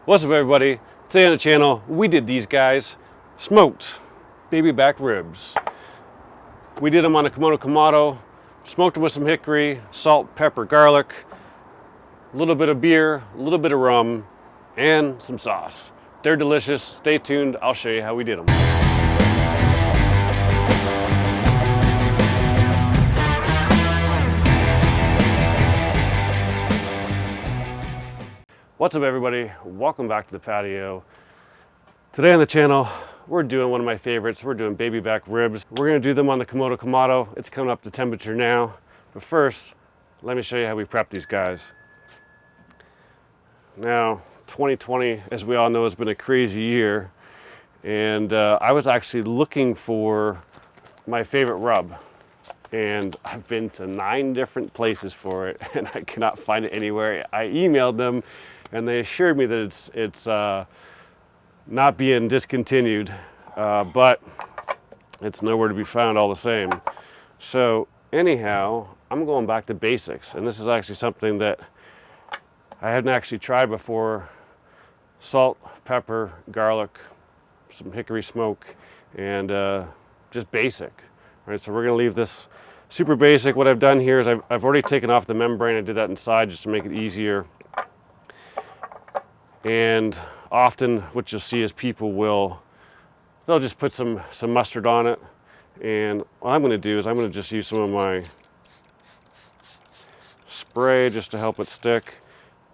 What's up, everybody? Today on the channel, we did these guys, smoked baby back ribs. We did them on a Komodo Kamado, smoked them with some hickory, salt, pepper, garlic, a little bit of beer, a little bit of rum, and some sauce. They're delicious. Stay tuned. I'll show you how we did them. What's up, everybody? Welcome back to the patio. Today on the channel, we're doing one of my favorites. We're doing baby back ribs. We're gonna do them on the Komodo Kamado. It's coming up to temperature now. But first, let me show you how we prep these guys. Now, 2020, as we all know, has been a crazy year. And I was actually looking for my favorite rub. And I've been to 9 different places for it, and I cannot find it anywhere. I emailed them, and they assured me that it's not being discontinued, but it's nowhere to be found all the same. So anyhow, I'm going back to basics, and this is actually something that I hadn't actually tried before. Salt, pepper, garlic, some hickory smoke, and just basic. All right, so we're gonna leave this super basic. What I've done here is I've already taken off the membrane. I did that inside just to make it easier. And often what you'll see is they'll just put some mustard on it. And what I'm gonna do is I'm gonna just use some of my spray just to help it stick.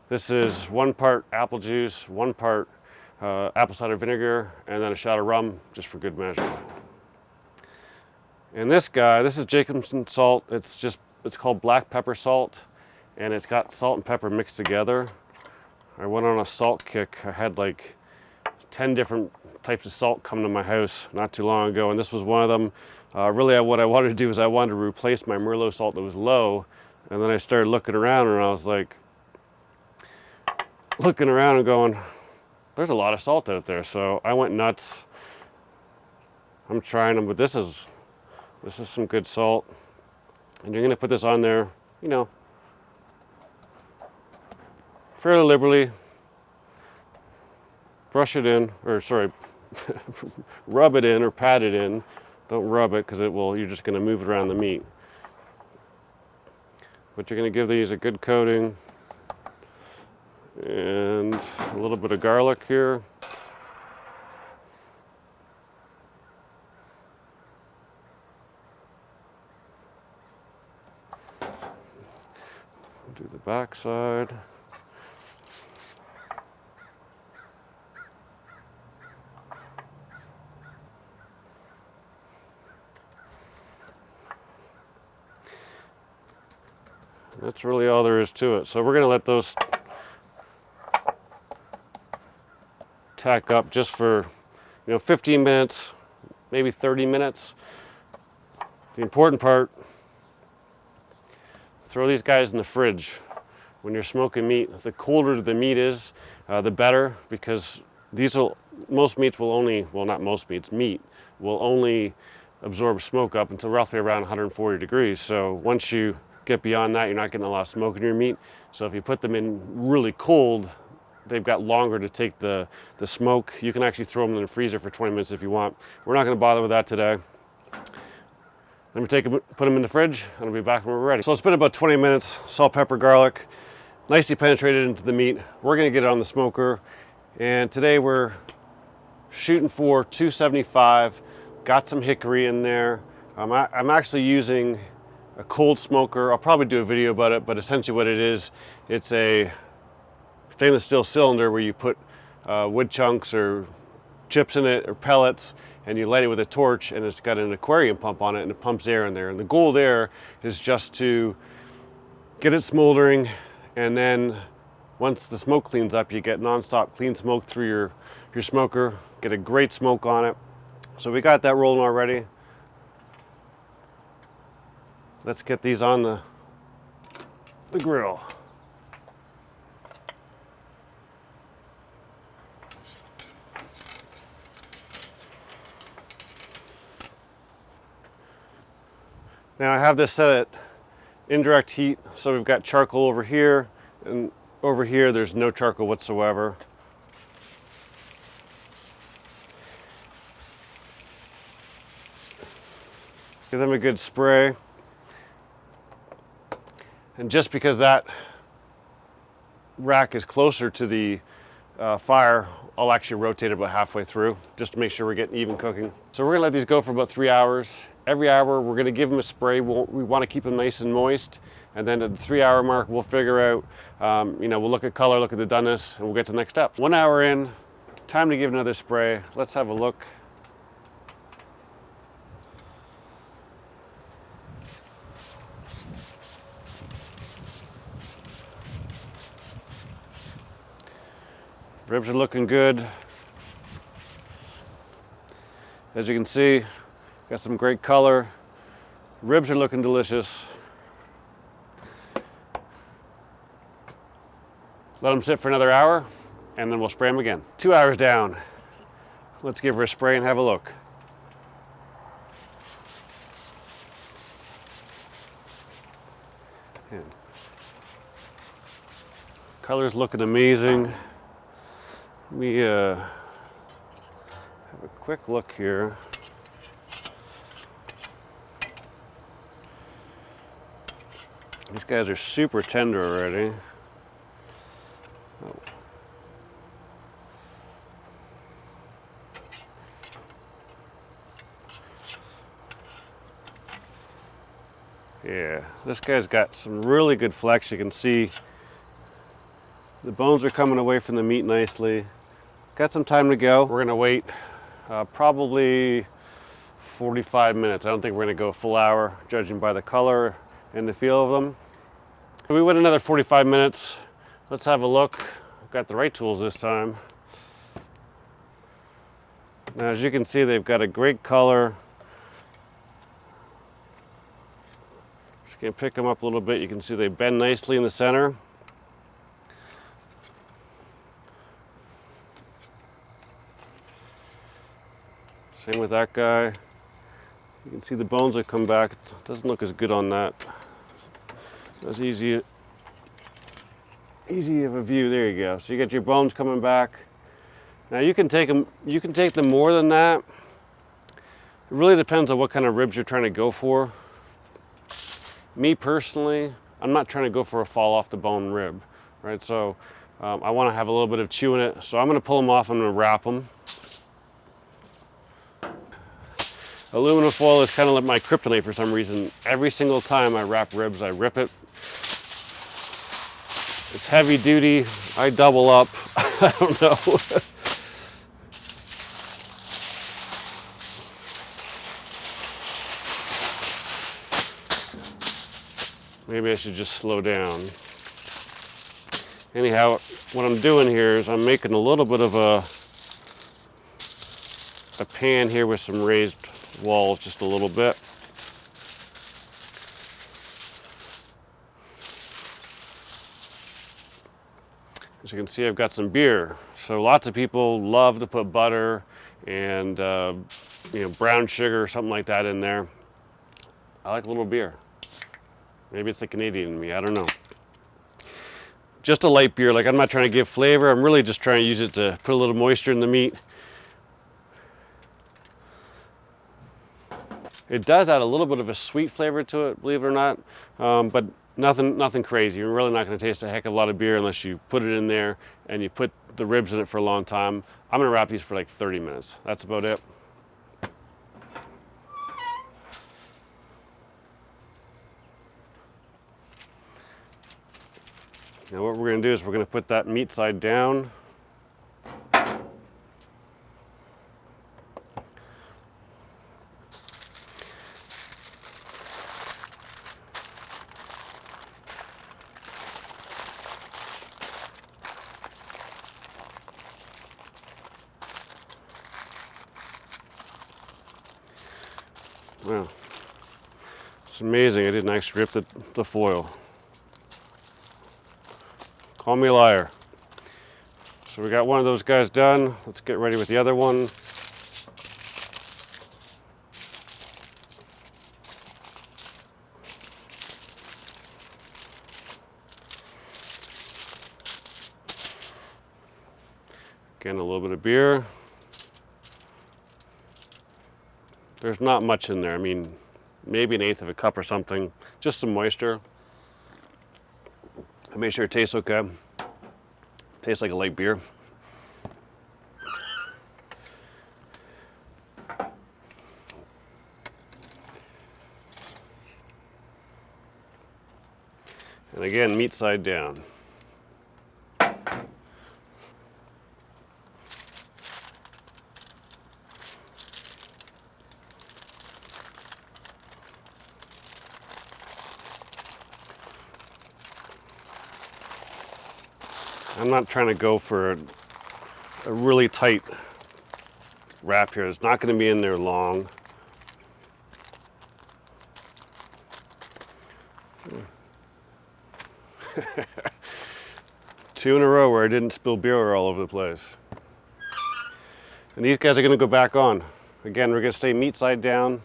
This is 1 part apple juice, 1 part apple cider vinegar, and then a shot of rum, just for good measure. And this guy, this is Jacobson salt. It's called black pepper salt, and it's got salt and pepper mixed together. I went on a salt kick. I had like 10 different types of salt come to my house not too long ago, and this was one of them. Really, what I wanted to do is I wanted to replace my Merlot salt that was low, and then I started looking around, and I was like, looking around and going, there's a lot of salt out there. So I went nuts. I'm trying them, but this is some good salt. And you're gonna put this on there, you know, fairly liberally. Brush it in, or sorry, rub it in or pat it in. Don't rub it, because you're just gonna move it around the meat. But you're gonna give these a good coating. And a little bit of garlic here. Do the back side. That's really all there is to it. So we're going to let those tack up just for 15 minutes, maybe 30 minutes. The important part, throw these guys in the fridge. When you're smoking meat, the colder the meat is, the better, because most meats will only, well, not most meats, meat will only absorb smoke up until roughly around 140 degrees. So once you get beyond that, you're not getting a lot of smoke in your meat. So if you put them in really cold, they've got longer to take the smoke. You can actually throw them in the freezer for 20 minutes if you want. We're not going to bother with that today. Let me put them in the fridge, and I'll be back when we're ready. So it's been about 20 minutes. Salt, pepper, garlic, nicely penetrated into the meat. We're going to get it on the smoker, and today we're shooting for 275. Got some hickory in there. I'm actually using a cold smoker. I'll probably do a video about it, but essentially what it is, it's a stainless steel cylinder where you put wood chunks or chips in it or pellets, and you light it with a torch, and it's got an aquarium pump on it, and it pumps air in there. And the goal there is just to get it smoldering, and then once the smoke cleans up, you get nonstop clean smoke through your smoker, get a great smoke on it. So we got that rolling already. Let's get these on the grill. Now I have this set at indirect heat, so we've got charcoal over here, and over here there's no charcoal whatsoever. Give them a good spray. And just because that rack is closer to the fire, I'll actually rotate it about halfway through just to make sure we're getting even cooking. So we're gonna let these go for about 3 hours. Every hour we're gonna give them a spray. We wanna keep them nice and moist. And then at the 3 hour mark, we'll figure out, we'll look at color, look at the doneness, and we'll get to the next step. 1 hour in, time to give another spray. Let's have a look. Ribs are looking good. As you can see, got some great color. Ribs are looking delicious. Let them sit for another hour, and then we'll spray them again. 2 hours down. Let's give her a spray and have a look. And color's looking amazing. Let me have a quick look here. These guys are super tender already. Oh. Yeah, this guy's got some really good flex. You can see the bones are coming away from the meat nicely. Got some time to go. We're gonna wait probably 45 minutes. I don't think we're gonna go a full hour, judging by the color and the feel of them. We wait another 45 minutes. Let's have a look. I've got the right tools this time. Now, as you can see, they've got a great color. Just gonna pick them up a little bit. You can see they bend nicely in the center. Same with that guy. You can see the bones that come back. It doesn't look as good on that. That's easy of a view. There you go. So you get your bones coming back. Now you can take them more than that. It really depends on what kind of ribs you're trying to go for. Me personally, I'm not trying to go for a fall off the bone rib, right? So I want to have a little bit of chew in it. So I'm going to pull them off. I'm going to wrap them. Aluminum foil is kind of like my kryptonite for some reason. Every single time I wrap ribs, I rip it. It's heavy duty. I double up. I don't know. Maybe I should just slow down. Anyhow, what I'm doing here is I'm making a little bit of a pan here with some raised walls, just a little bit. As you can see, I've got some beer. So lots of people love to put butter and brown sugar or something like that in there. I like a little beer. Maybe it's the Canadian in me, I don't know. Just a light beer, like I'm not trying to give flavor, I'm really just trying to use it to put a little moisture in the meat. It does add a little bit of a sweet flavor to it, believe it or not, but nothing crazy. You're really not going to taste a heck of a lot of beer unless you put it in there and you put the ribs in it for a long time. I'm going to wrap these for like 30 minutes. That's about it. Now what we're going to do is we're going to put that meat side down. Wow, it's amazing I didn't actually rip the foil. Call me a liar. So we got one of those guys done. Let's get ready with the other one. Again, a little bit of beer. There's not much in there. I mean, maybe 1/8 of a cup or something, just some moisture. And make sure it tastes okay. Tastes like a light beer. And again, meat side down. I'm not trying to go for a really tight wrap here. It's not going to be in there long. Two in a row where I didn't spill beer all over the place. And these guys are going to go back on. Again, we're going to stay meat side down.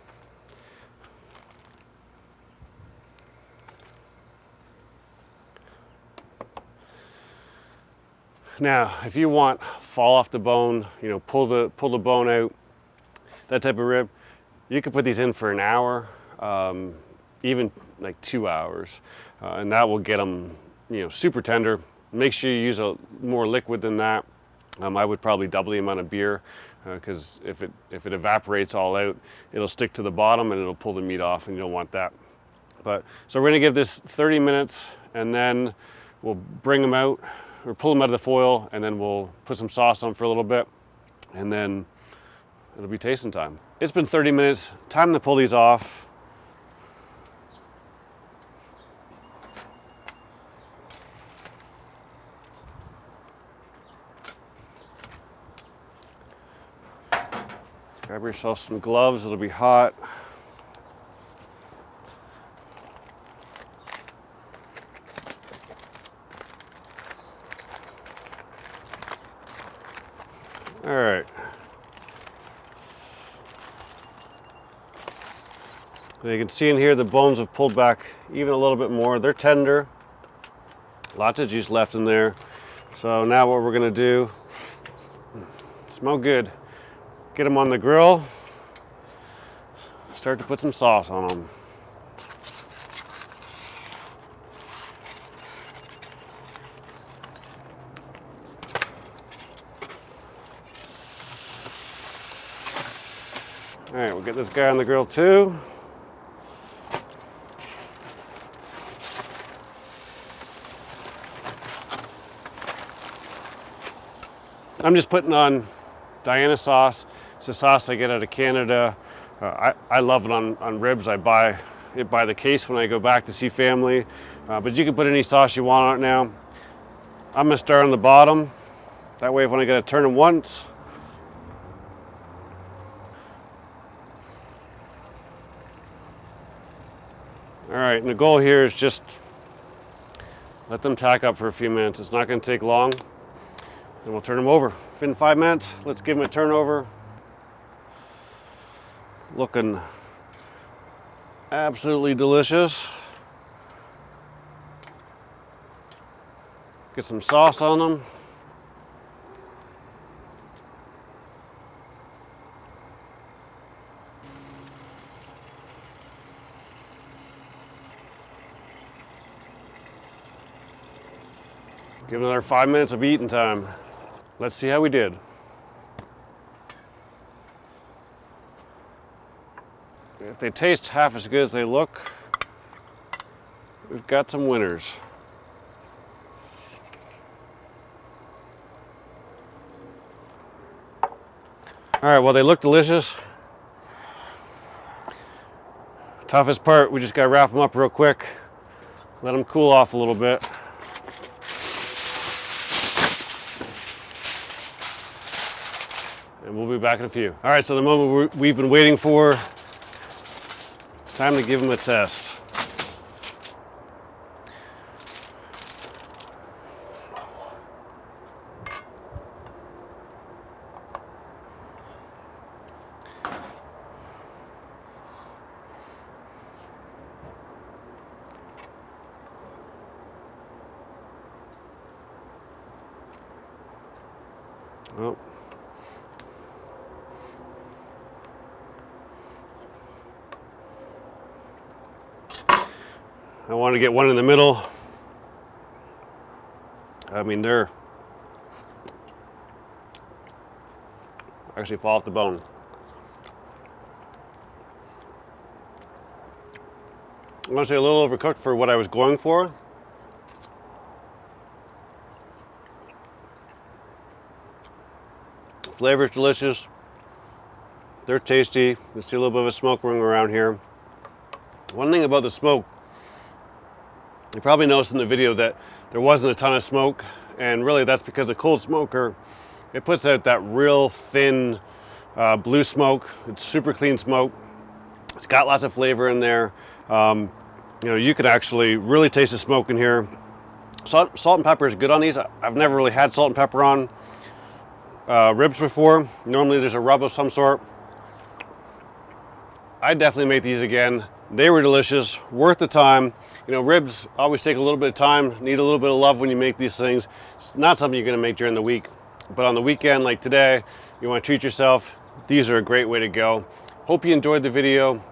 Now, if you want fall off the bone, you know, pull the bone out, that type of rib, you could put these in for an hour, even like 2 hours, and that will get them, you know, super tender. Make sure you use a more liquid than that. I would probably double the amount of beer, because if it evaporates all out, it'll stick to the bottom and it'll pull the meat off, and you don't want that. But so we're gonna give this 30 minutes, and then we'll bring them out, or pull them out of the foil, and then we'll put some sauce on for a little bit, and then it'll be tasting time. It's been 30 minutes, time to pull these off. Grab yourself some gloves, it'll be hot. All right. Now you can see in here the bones have pulled back even a little bit more. They're tender. Lots of juice left in there. So now what we're gonna do, smell good, get them on the grill, start to put some sauce on them. All right, we'll get this guy on the grill too. I'm just putting on Diana sauce. It's a sauce I get out of Canada. I love it on ribs. I buy it by the case when I go back to see family. But you can put any sauce you want on it now. I'm gonna start on the bottom. That way when I gotta turn them once, all right, and the goal here is just let them tack up for a few minutes. It's not going to take long, and we'll turn them over. Been 5 minutes. Let's give them a turnover. Looking absolutely delicious. Get some sauce on them. Give another 5 minutes of eating time. Let's see how we did. If they taste half as good as they look, we've got some winners. All right, well, they look delicious. Toughest part, we just gotta wrap them up real quick, let them cool off a little bit. And we'll be back in a few. All right, so the moment we've been waiting for, time to give them a test. Oh. I want to get one in the middle. I mean, they're actually fall off the bone. I'm going to say a little overcooked for what I was going for. Flavor's delicious. They're tasty. You see a little bit of a smoke ring around here. One thing about the smoke, you probably noticed in the video that there wasn't a ton of smoke, and really that's because a cold smoker, it puts out that real thin blue smoke. It's super clean smoke. It's got lots of flavor in there. You know, you can actually really taste the smoke in here. Salt and pepper is good on these. I've never really had salt and pepper on ribs before. Normally there's a rub of some sort. I definitely make these again. They were delicious, worth the time. You know, ribs always take a little bit of time, need a little bit of love when you make these things. It's not something you're gonna make during the week, but on the weekend like today, you wanna treat yourself. These are a great way to go. Hope you enjoyed the video.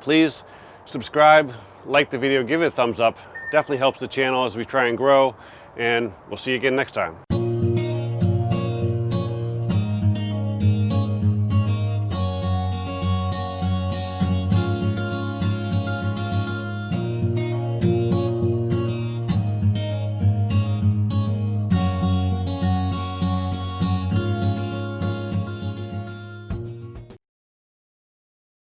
Please subscribe, like the video, give it a thumbs up. Definitely helps the channel as we try and grow, and we'll see you again next time.